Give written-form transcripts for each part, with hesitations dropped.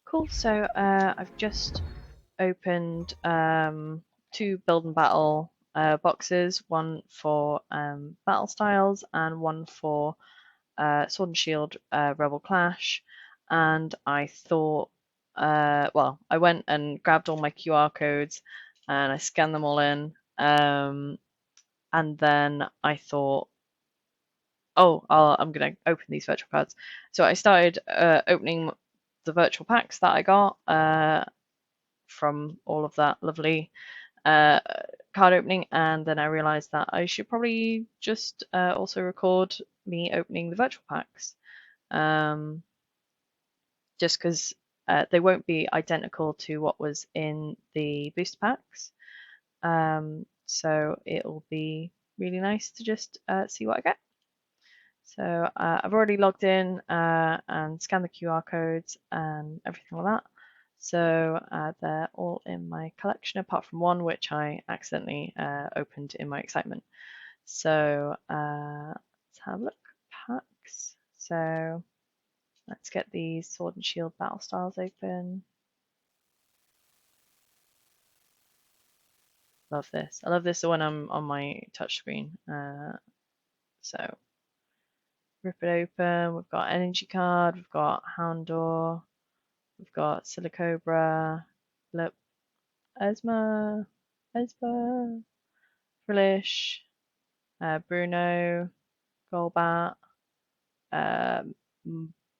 Cool. So I've just opened two build and battle boxes, one for battle styles and one for Sword and Shield Rebel Clash. And I thought, well, I went and grabbed all my QR codes and I scanned them all in. And then I thought, oh, I'm going to open these virtual cards. So I started opening the virtual packs that I got from all of that lovely uh, card opening, and then I realized that I should probably just also record me opening the virtual packs, um, just because they won't be identical to what was in the booster packs. So it'll be really nice to just see what I get. So I've already logged in and scanned the QR codes and everything like that. So they're all in my collection, apart from one which I accidentally opened in my excitement. So let's have a look. Packs. So let's get these Sword and Shield Battle Styles open. Love this. I love this when I'm on my touchscreen. So rip it open. We've got Energy Card. We've got Houndor. We've got Silicobra, Blip, Esma, Frillish, Bruno, Golbat, um,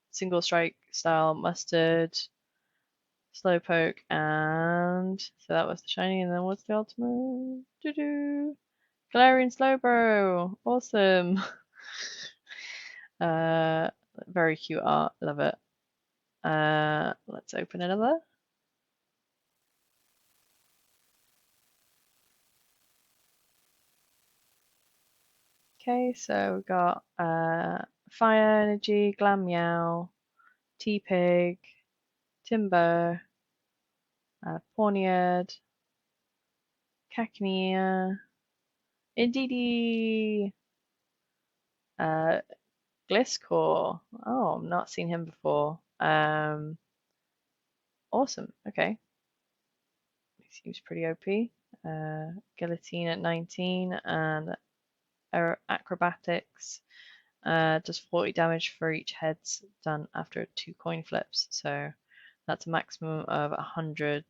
Single Strike Style Mustard, Slowpoke, and so that was the shiny. And then what's the ultimate? Doo-doo. Galarian Slowbro, awesome. uh, Very cute art, love it. Let's open another. Okay, so we've got Fire Energy, Glammeow, T-Pig, Timber, Pawniard, Cacnea, Indeedee, uh, Gliscor. Oh, I've not seen him before. Awesome. Okay, he seems pretty OP. Guillotine at 19 and Acrobatics. Does 40 damage for each heads done after 2 coin flips. So that's a maximum of 100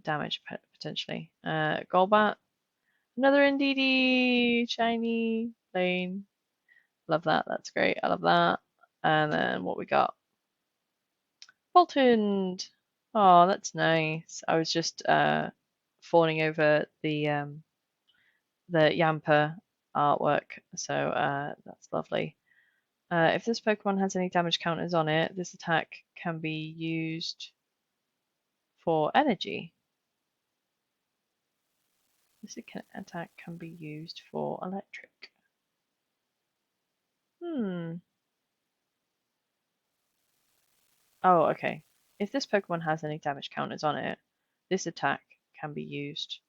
damage potentially. Golbat, another Indeedee, shiny, plain. Love that. That's great. I love that. And then what we got? Boltund. Oh, that's nice. I was just fawning over the Yamper artwork, so that's lovely. If this Pokemon has any damage counters on it, this attack can be used for energy. This attack can be used for electric. Hmm. Oh, okay. If this Pokemon has any damage counters on it, this attack can be used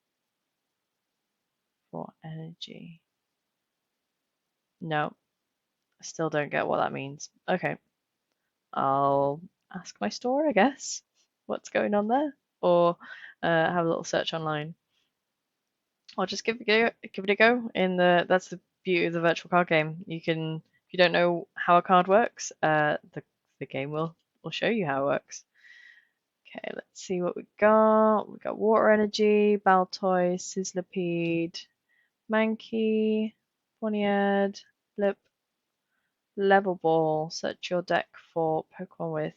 for energy. No, I still don't get what that means. Okay. I'll ask my store, I guess, what's going on there, or have a little search online. I'll just give it a go. That's the beauty of the virtual card game. You can, if you don't know how a card works, the game will show you how it works. Okay, let's see what we got. We got Water Energy, Baltoy, Sizzlipede, Mankey, Poniard, Blip, Level Ball. Search your deck for Pokemon with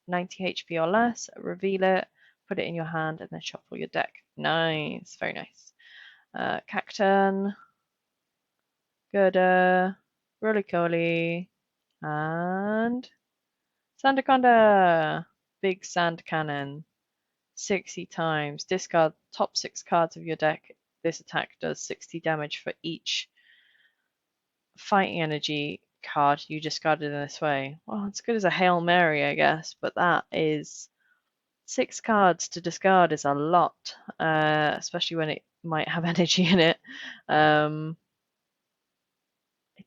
90 HP or less. Reveal it, put it in your hand, and then shuffle your deck. Nice, very nice. Cacturn, Gerda, Roly-Coly, and Sandaconda. Big Sand Cannon. 60 times. Discard top 6 cards of your deck. This attack does 60 damage for each fighting energy card you discarded in this way. Well, it's good as a Hail Mary, I guess, but that is 6 cards to discard is a lot, especially when it might have energy in it. It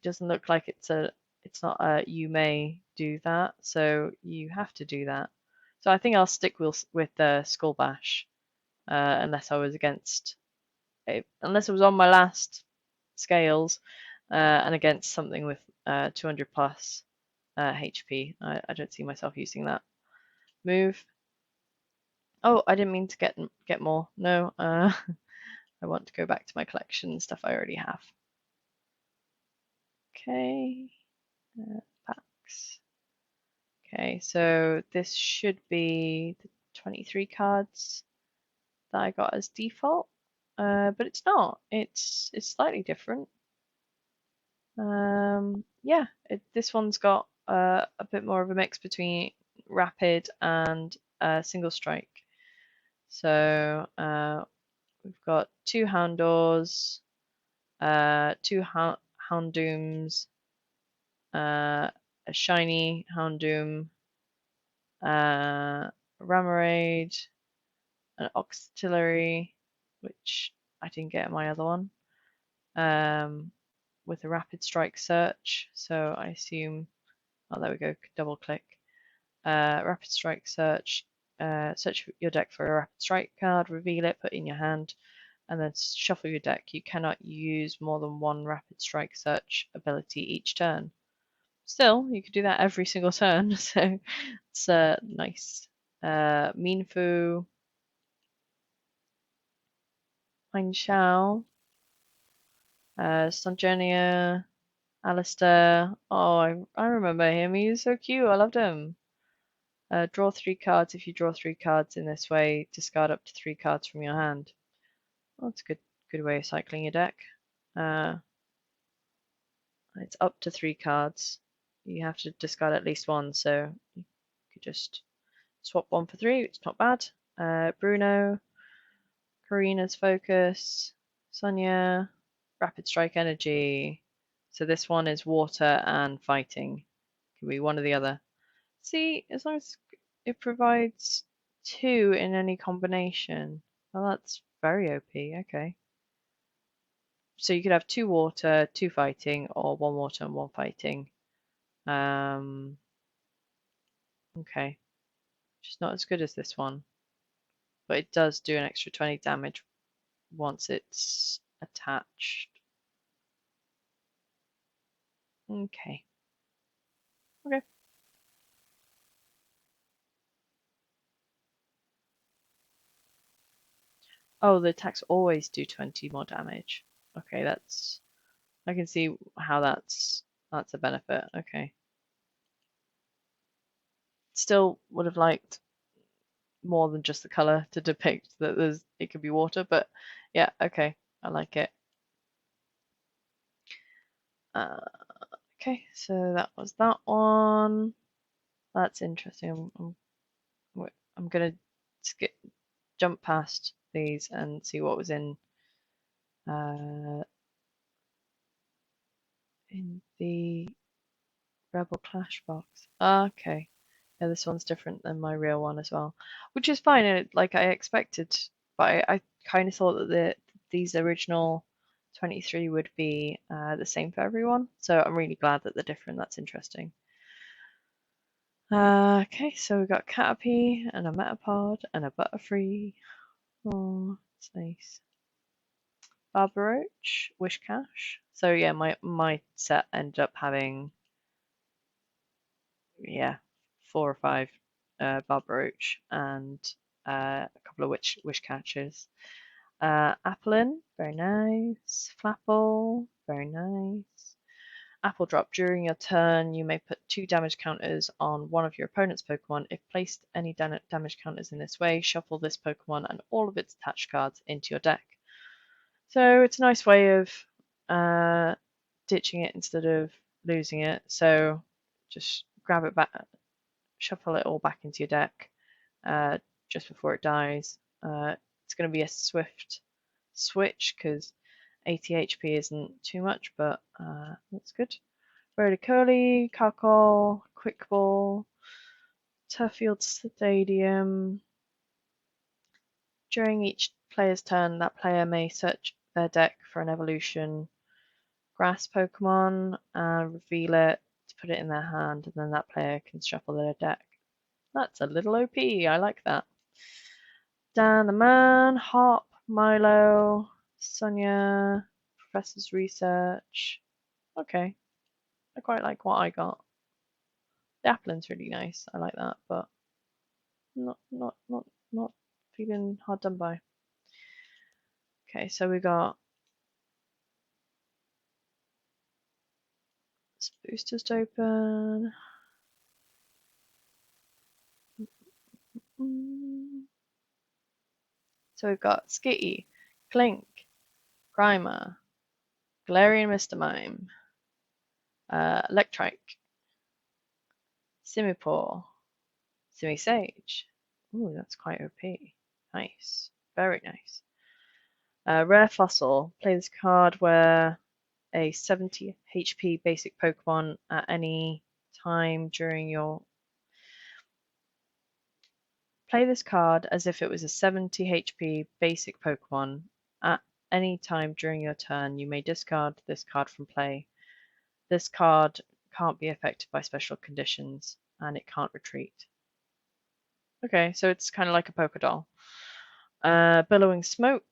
doesn't look like it's not a you may do that, so you have to do that. So I think I'll stick with the Skull Bash, unless I was against unless it was on my last scales, and against something with 200 plus HP. I don't see myself using that move. Oh, I didn't mean to get more. No, I want to go back to my collection, stuff I already have. Okay, packs. Okay, so this should be the 23 cards that I got as default, but it's not. It's slightly different. Yeah, this one's got a bit more of a mix between rapid and single strike. So we've got two Houndours, two Houndooms, a shiny Houndoom, Ramarade, an Auxiliary, which I didn't get in my other one, with a Rapid Strike search. So I assume, oh, there we go, double click. Rapid Strike search. Search your deck for a Rapid Strike card, reveal it, put it in your hand, and then shuffle your deck. You cannot use more than one Rapid Strike search ability each turn. Still, you could do that every single turn, so it's nice. Minfu, Shao, Stonjournier, Alistair. Oh, I remember him. He was so cute. I loved him. Draw 3 cards. If you draw 3 cards in this way, discard up to 3 cards from your hand. Well, that's a good way of cycling your deck. It's up to 3 cards. You have to discard at least one, so you could just swap 1 for 3. It's not bad. Bruno, Karina's Focus, Sonia, Rapid Strike Energy. So this one is water and fighting. Can be one or the other. See, as long as it provides 2 in any combination. Well, that's very OP. Okay. So you could have 2 water, 2 fighting, or 1 water and 1 fighting. Okay. Which is not as good as this one. But it does do an extra 20 damage once it's attached. Okay. Okay. Oh, the attacks always do 20 more damage. Okay, I can see how that's a benefit. Okay. Still would have liked more than just the color to depict that it could be water, but yeah, okay. I like it. Okay, so that was that one. That's interesting. I'm gonna jump past these and see what was uh, in the Rebel Clash box. Okay. Yeah, this one's different than my real one as well, which is fine. Like I expected, but I kind of thought that these original 23 would be the same for everyone. So I'm really glad that they're different. That's interesting. Okay, so we've got Caterpie and a Metapod and a Butterfree. Oh, it's nice. Barbaroach, Wishcash. So yeah, my set ended up having, yeah, 4 or 5 Barbaroach and a couple of wish catchers. Applin, very nice. Flapple, very nice. Apple Drop. During your turn, you may put 2 damage counters on one of your opponent's Pokemon. If placed any damage counters in this way, shuffle this Pokemon and all of its attached cards into your deck. So it's a nice way of ditching it instead of losing it. So just grab it back, shuffle it all back into your deck just before it dies. It's going to be a swift switch because 80 HP isn't too much, but that's good. Roly-Curly, Carkol, Quick Ball, Turffield Stadium. During each player's turn, that player may search their deck for an evolution grass Pokemon and reveal it to put it in their hand, and then that player can shuffle their deck. That's a little OP. I like that. Dan the Man, Hop, Milo, Sonia, Professor's Research. Okay, I quite like what I got. The Applin's really nice. I like that, but not feeling hard done by. Okay, so we got boosters to open. So we've got Skitty, Clink, Grimer, Galarian Mr. Mime, Electrike, Simipour, Simisage. Ooh, that's quite OP. Nice. Very nice. Rare Fossil. Play this card where a 70 HP basic Pokemon at any time during your... Play this card as if it was a 70 HP basic Pokemon at any time during your turn. You may discard this card from play. This card can't be affected by special conditions, and it can't retreat. Okay, so it's kind of like a Pokédoll. Billowing Smoke.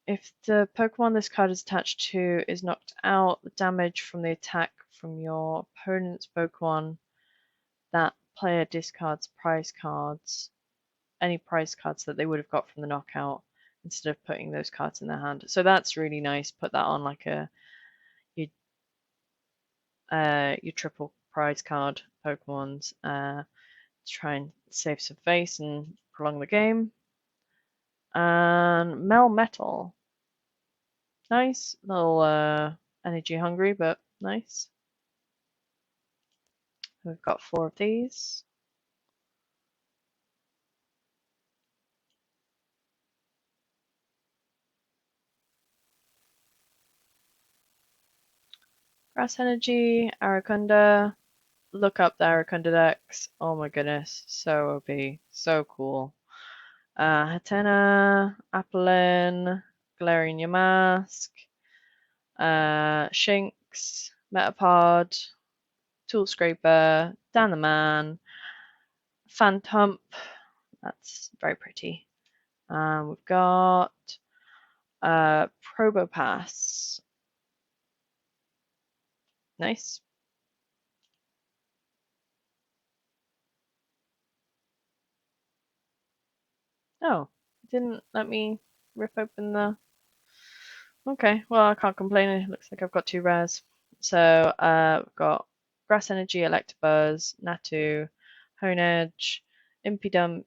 If the Pokemon this card is attached to is knocked out, the damage from the attack from your opponent's Pokemon, that player discards prize cards, any prize cards that they would have got from the knockout, instead of putting those cards in their hand. So that's really nice. Put that on like your triple prize card Pokemons. Try and save some face and prolong the game. And Melmetal. Nice. Little energy hungry, but nice. We've got 4 of these. Grass Energy, Arakunda. Look up the Arakunda decks. Oh my goodness. So OP. So cool. Hatena, Applin, Galarian Yamask, Shinx, Metapod, Tool Scraper, Dan the Man, Phantump. That's very pretty. We've got Probopass. Nice. Oh, didn't let me rip open the... Okay, well, I can't complain. It looks like I've got 2 rares. So, we've got Grass Energy, Electabuzz, Natu, Honedge, Impidimp,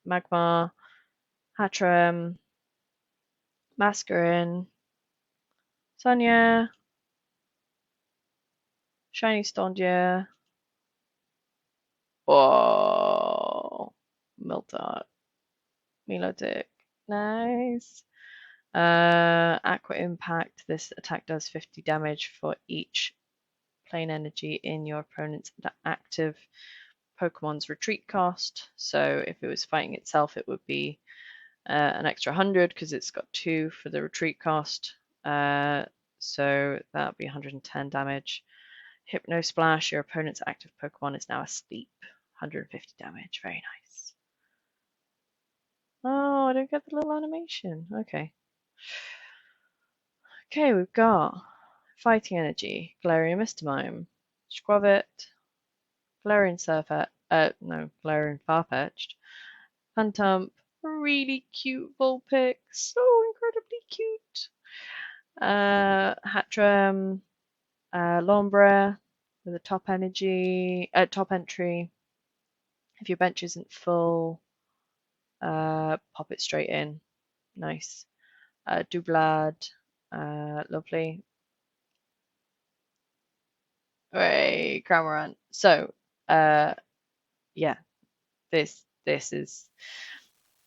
Magmar, Hattrem, Masquerain, Sonia, Shiny Stondia. Oh, Miltank, Milotic. Nice. Aqua Impact. This attack does 50 damage for each plain energy in your opponent's active Pokemon's retreat cost. So if it was fighting itself, it would be an extra 100 because it's got 2 for the retreat cost. So that would be 110 damage. Hypno Splash, your opponent's active Pokemon is now asleep. 150 damage. Very nice. Oh, I don't get the little animation. Okay. Okay, we've got Fighting Energy, Galarian Mr. Mime, Squavit, Galarian Surfet, no, Galarian Farfetch'd, Phantump, really cute Vulpix, so incredibly cute. Hattrem, Lombre with a top entry. If your bench isn't full, pop it straight in. Nice. Doublad, lovely. Hooray, Cramorant. So, yeah, this is...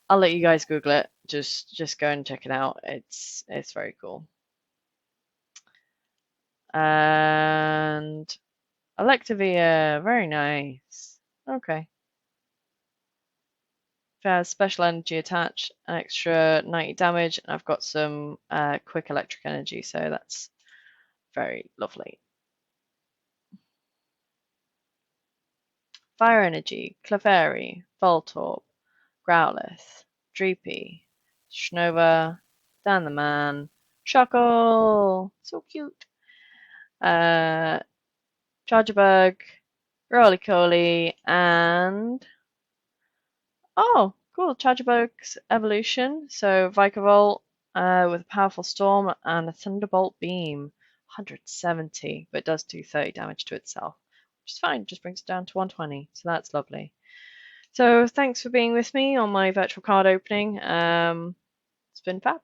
I'll let you guys Google it. Just go and check it out. It's very cool. And Electivia, very nice. Okay. If it has special energy attached, an extra 90 damage, and I've got some quick electric energy, so that's very lovely. Fire Energy, Clefairy, Voltorb, Growlithe, Dreepy, Schnova, Dan the Man, Chuckle, so cute, uh, Chargebug, Roly-Coly, and oh, cool, Chargebug's evolution. So Vikavolt with a powerful Storm and a Thunderbolt Beam, 170, but it does do 30 damage to itself, which is fine. Just brings it down to 120, so that's lovely. So thanks for being with me on my virtual card opening. It's been fab.